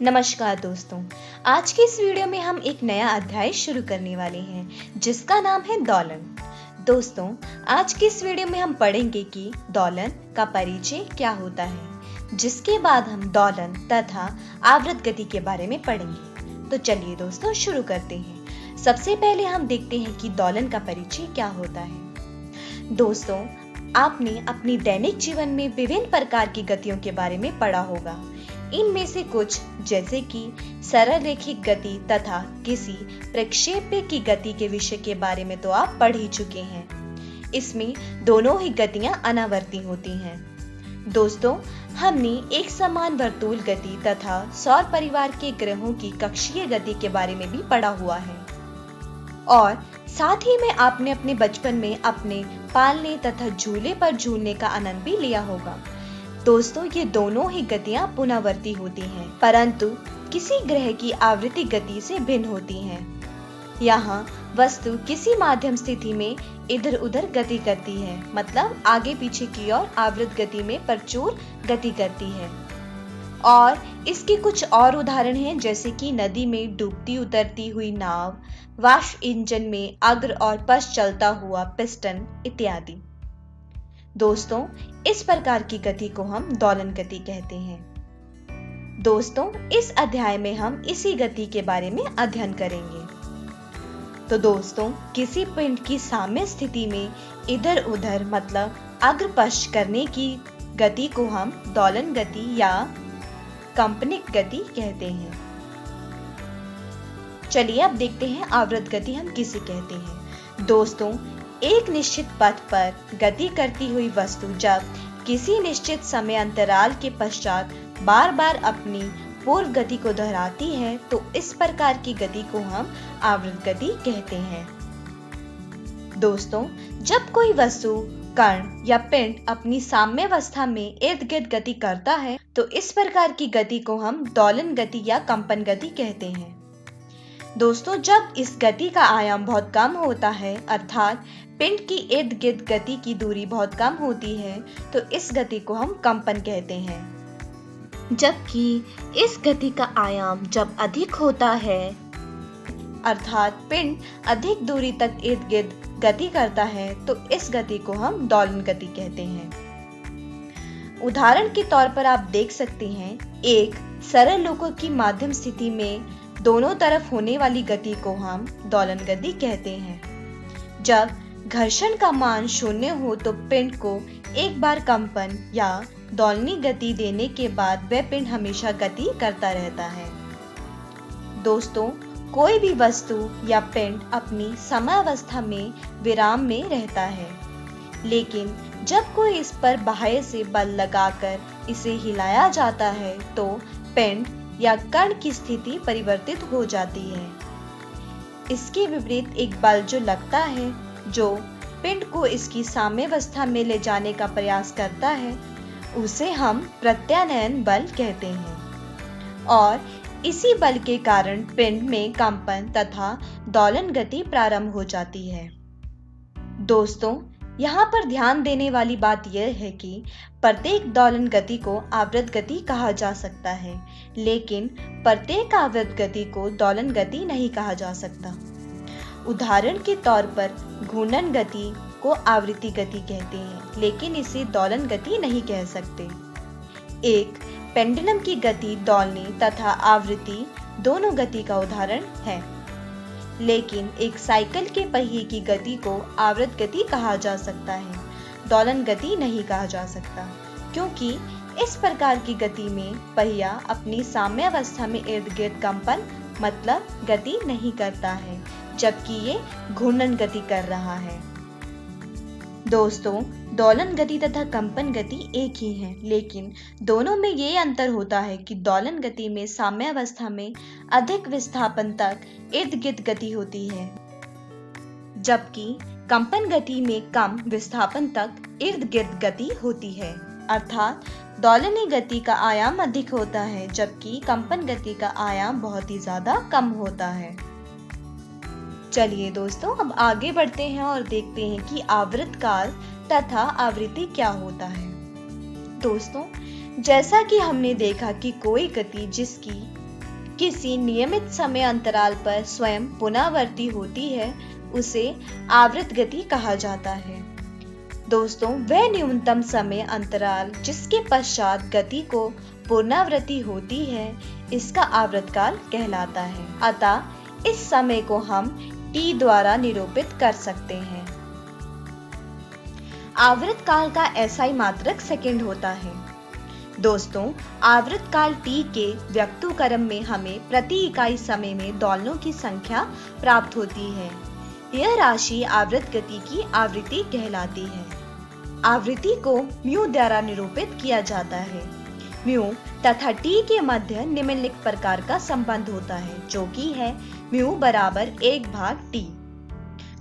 नमस्कार दोस्तों। आज की इस वीडियो में हम एक नया अध्याय शुरू करने वाले हैं जिसका नाम है दोलन। दोस्तों, आज की इस वीडियो में हम पढ़ेंगे कि दोलन का परिचय क्या होता है, जिसके बाद हम दोलन तथा आवृत गति के बारे में पढ़ेंगे। तो चलिए दोस्तों शुरू करते हैं। सबसे पहले हम देखते हैं कि दोलन का परिचय क्या होता है। दोस्तों, आपने अपनी दैनिक जीवन में विभिन्न प्रकार की गतियों के बारे में पढ़ा होगा। इनमें से कुछ जैसे कि सरल रैखिक गति तथा किसी प्रक्षेप्य की गति के विषय के बारे में तो आप पढ़ ही चुके हैं। इसमें दोनों ही गतियां अनावर्ती होती हैं। दोस्तों, हमने एक समान वर्तुल गति तथा सौर परिवार के ग्रहों की कक्षीय गति के बारे में भी पढ़ा हुआ है और साथ ही में आपने अपने बचपन में अपने पालने तथा झूले पर झूलने का आनंद भी लिया होगा। दोस्तों, ये दोनों ही गतियां पुनरावर्ती होती हैं, परंतु किसी ग्रह की आवृत्ति गति से भिन्न होती हैं। यहाँ वस्तु किसी माध्यम स्थिति में इधर उधर गति करती है, मतलब आगे पीछे की ओर आवृत गति में प्रचुर गति करती है। और इसके कुछ और उदाहरण हैं, जैसे कि नदी में डूबती उतरती हुई नाव, वाष्प इंजन में अग्र और पश्च चलता हुआ पिस्टन इत्यादि। दोस्तों, इस प्रकार की गति को हम दोलन गति कहते हैं। दोस्तों, इस अध्याय में हम इसी गति के बारे में अध्ययन करेंगे। तो दोस्तों, किसी पिंड की साम्य स्थिति में इधर उधर मतलब अग्र पश्च करने की गति को हम दोलन गति या कंपनिक गति कहते हैं। चलिए अब देखते हैं आवृत गति हम किसे कहते हैं। दोस्तों, एक निश्चित पथ पर गति करती हुई वस्तु जब किसी निश्चित समय अंतराल के पश्चात बार बार अपनी पूर्व गति को दोहराती है तो इस प्रकार की गति को हम आवृत गति कहते हैं। दोस्तों, जब कोई वस्तु, कण या पिंड अपनी साम्यावस्था में इर्द गिर्द गति करता है तो इस प्रकार की गति को हम दोलन गति या कंपन गति कहते हैं। दोस्तों, जब इस गति का आयाम बहुत कम होता है, अर्थात पिंड की इर्द गिर्द गति की दूरी बहुत कम होती है, तो इस गति को हम कंपन कहते हैं। जबकि इस गति का आयाम जब अधिक होता है, अर्थात पिंड अधिक दूरी तक इर्द गिर्द गति करता है, तो इस गति को हम दोलन गति कहते हैं। उदाहरण के तौर पर आप देख सकते हैं, एक सरल लोकों की माध्यम स्थिति में दोनों तरफ होने वाली गति को हम दोलन गति कहते हैं। जब घर्षण का मान शून्य हो तो पिंड को एक बार कंपन या दोलनी गति देने के बाद वह पिंड हमेशा गति करता रहता है। दोस्तों, कोई भी वस्तु या पिंड अपनी समयावस्था में विराम में रहता है, लेकिन जब कोई इस पर बाह्य से बल लगाकर इसे हिलाया जाता है तो पिंड या कण की स्थिति परिवर्तित हो जाती है। इसके विपरीत एक बल जो लगता है, जो पिंड को इसकी साम्यावस्था में ले जाने का प्रयास करता है, उसे हम प्रत्यानयन बल कहते हैं और इसी बल के कारण पिंड में कंपन तथा दोलन गति प्रारंभ हो जाती है। दोस्तों, यहाँ पर ध्यान देने वाली बात यह है कि प्रत्येक दोलन गति को आवृत गति कहा जा सकता है, लेकिन प्रत्येक आवृत गति को दोलन गति नहीं कहा जा सकता। उदाहरण के तौर पर घूर्णन गति को आवृत्ति गति कहते हैं, लेकिन इसे दोलन गति नहीं कह सकते। एक पेंडुलम की गति दोलनी तथा आवृत्ति दोनों गति का उदाहरण है, लेकिन एक साइकिल के पहिए की गति को आवृत गति कहा जा सकता है, दोलन गति नहीं कहा जा सकता, क्योंकि इस प्रकार की गति में पहिया अपनी साम्यावस्था में इर्द गिर्द कंपन मतलब गति नहीं करता है, जबकि ये घूर्णन गति कर रहा है। दोस्तों, दोलन गति तथा कंपन गति एक ही है, लेकिन दोनों में ये अंतर होता है कि दोलन गति में साम्यावस्था में अधिक विस्थापन तक इर्द गिर्द गति होती है, जबकि कंपन गति में कम विस्थापन तक इर्द गिर्द गति होती है। अर्थात दोलनी गति का आयाम अधिक होता है, जबकि कंपन गति का आयाम बहुत ही ज्यादा कम होता है। चलिए दोस्तों, अब आगे बढ़ते हैं और देखते हैं कि आवृत काल तथा आवृत्ति क्या होता है। दोस्तों, जैसा कि हमने देखा कि कोई गति जिसकी किसी नियमित समय अंतराल पर स्वयं पुनरावर्ती होती है उसे आवर्त गति कहा जाता है। दोस्तों, वह न्यूनतम समय अंतराल जिसके पश्चात गति को पुनरावृत्ति होती है इसका आवर्तकाल कहलाता है। अतः इस समय को हम t द्वारा निरूपित कर सकते हैं। आवर्तकाल का SI मात्रक सेकंड होता है। दोस्तों, आवर्तकाल t के व्यक्तुक्रम में हमें प्रति इकाई समय में दोलनों की संख्या प्राप्त होती है। यह राशि आवर्त गति की आवृत्ति कहलाती है। आवृत्ति को म्यू द्वारा निरूपित किया जाता है। म्यू तथा t के मध्य निम्नलिखित प्रकार का संबंध होता है, जो कि है म्यू बराबर 1/t।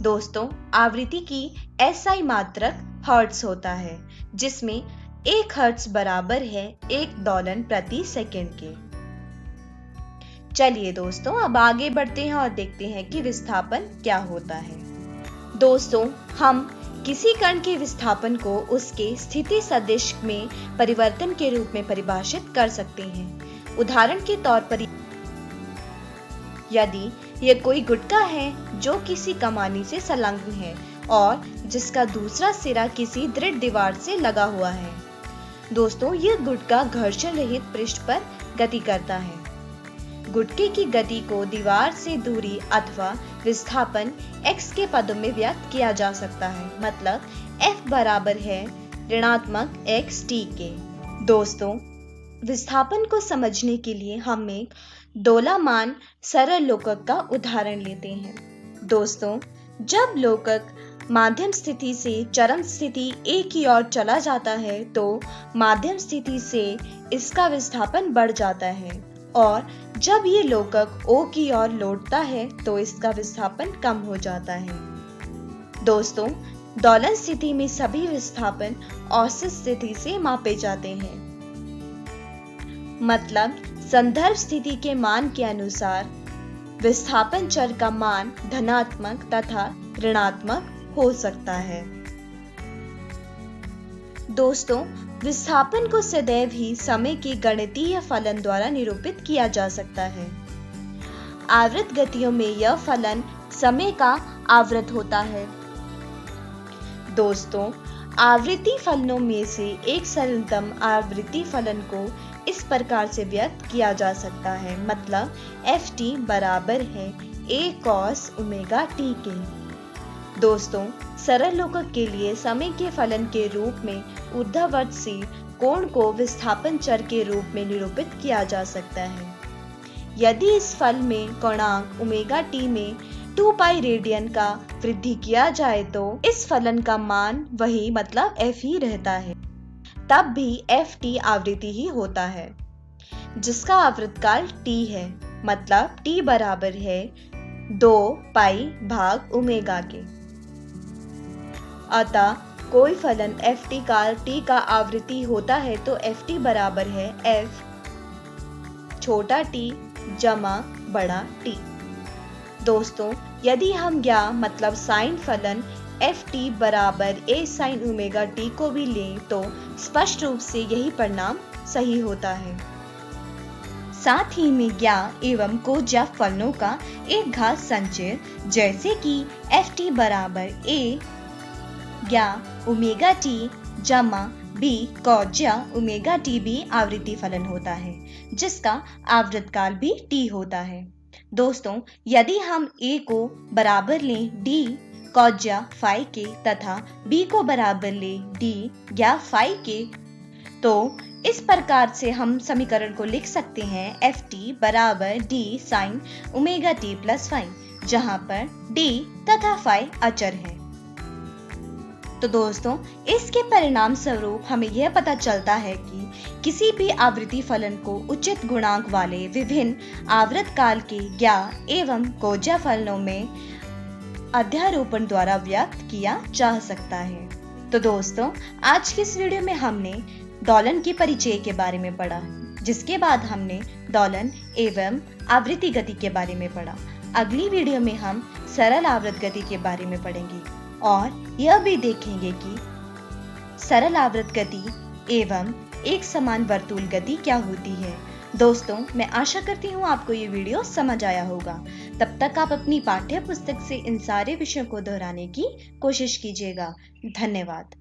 दोस्तों, आवृत्ति की SI मात्रक हर्ट्ज होता है, जिसमें 1 हर्ट्ज बराबर है 1 दोलन प्रति सेकंड के। चलिए दोस्तों, अब आगे बढ़ते हैं और देखते हैं कि विस्थापन क्या होता है। दोस्तों, हम किसी कण के विस्थापन को उसके स्थिति सदिश में परिवर्तन के रूप में परिभाषित कर सकते हैं। उदाहरण के तौर पर, यदि यह कोई गुटका है जो किसी कमानी से संलग्न है और जिसका दूसरा सिरा किसी दृढ़ दीवार से लगा हुआ है। दोस्तों, यह गुटका घर्षण रहित पृष्ठ पर गति करता है। गुटके की गति को दीवार से दूरी अथवा विस्थापन x के पदों में व्यक्त किया जा सकता है, मतलब F बराबर है ऋणात्मक xt के। दोस्तों, विस्थापन को समझने के लिए हम एक दोलायमान सरल लोकक का उदाहरण लेते हैं। दोस्तों, जब लोकक माध्यम स्थिति से चरम स्थिति A की ओर चला जाता है तो माध्यम स्थिति से इसका विस्थापन बढ़ जाता है, और जब ये लोकक O की ओर लौटता है तो इसका विस्थापन कम हो जाता है। दोस्तों, दोलन स्थिति में सभी विस्थापन औसत स्थिति से मापे जाते हैं, मतलब संदर्भ स्थिति के मान के अनुसार विस्थापन चर का मान धनात्मक तथा ऋणात्मक हो सकता है। दोस्तों, विस्थापन को सदैव ही समय के गणितीय फलन द्वारा निरूपित किया जा सकता है। आवर्त गतियों में यह फलन समय का आवर्त होता है। दोस्तों, आवृत्ति फलनों में से एक सरलतम आवृत्ति फलन को इस प्रकार से व्यक्त किया जा सकता है, मतलब ft बराबर है a cos ओमेगा t के। दोस्तों, सरल लोकक के लिए समय के फलन के रूप में ऊर्ध्वाधर से कोण को विस्थापन चर के रूप में निरूपित किया जा सकता है। यदि इस फल में कोणांक ओमेगा t में 2 पाई रेडियन का वृद्धि किया जाए तो इस फलन का मान वही, मतलब f ही रहता है। तब भी ft आवृत्ति ही होता है जिसका आवर्तकाल t है, मतलब t बराबर है 2 पाई भाग ओमेगा के। अतः कोई फलन ft का t का आवृत्ति होता है तो ft बराबर है f छोटा t जमा बड़ा T। दोस्तों, यदि हम ज्ञा मतलब साइन फलन ft बराबर a sin ओमेगा t को भी लें तो स्पष्ट रूप से यही परिणाम सही होता है। साथ ही में ज्ञा एवं कोज्या फलनों का एक घात संचय, जैसे कि ft बराबर a ज्ञा ओमेगा t जमा b कोज्या ओमेगा t भी आवृत्ति फलन होता है, जिसका आवर्तकाल भी t होता है। दोस्तों, यदि हम a को बराबर लें d कोज्या फाई के तथा b को बराबर लें d ज्ञा फाई के, तो इस प्रकार से हम समीकरण को लिख सकते हैं ft बराबर d sin omega t plus phi, जहां पर d तथा फाई अचर है। तो दोस्तों, इसके परिणाम स्वरूप हमें यह पता चलता है कि किसी भी आवृत्ति फलन को उचित गुणांक वाले विभिन्न आवर्त काल के ज्ञा एवं कोज्या फलनों में अध्यारोपण द्वारा व्यक्त किया जा सकता है। तो दोस्तों, आज की इस वीडियो में हमने दोलन के परिचय के बारे में पढ़ा, जिसके बाद हमने दोलन एवं आवृत्ति गति के बारे में पढ़ा। अगली वीडियो में हम सरल आवर्त गति के बारे में पढ़ेंगे और यह भी देखेंगे कि सरल आवर्त गति एवं एक समान वर्तुल गति क्या होती है दोस्तों, मैं आशा करती हूँ आपको ये वीडियो समझ आया होगा। तब तक आप अपनी पाठ्य पुस्तक से इन सारे विषयों को दोहराने की कोशिश कीजिएगा। धन्यवाद।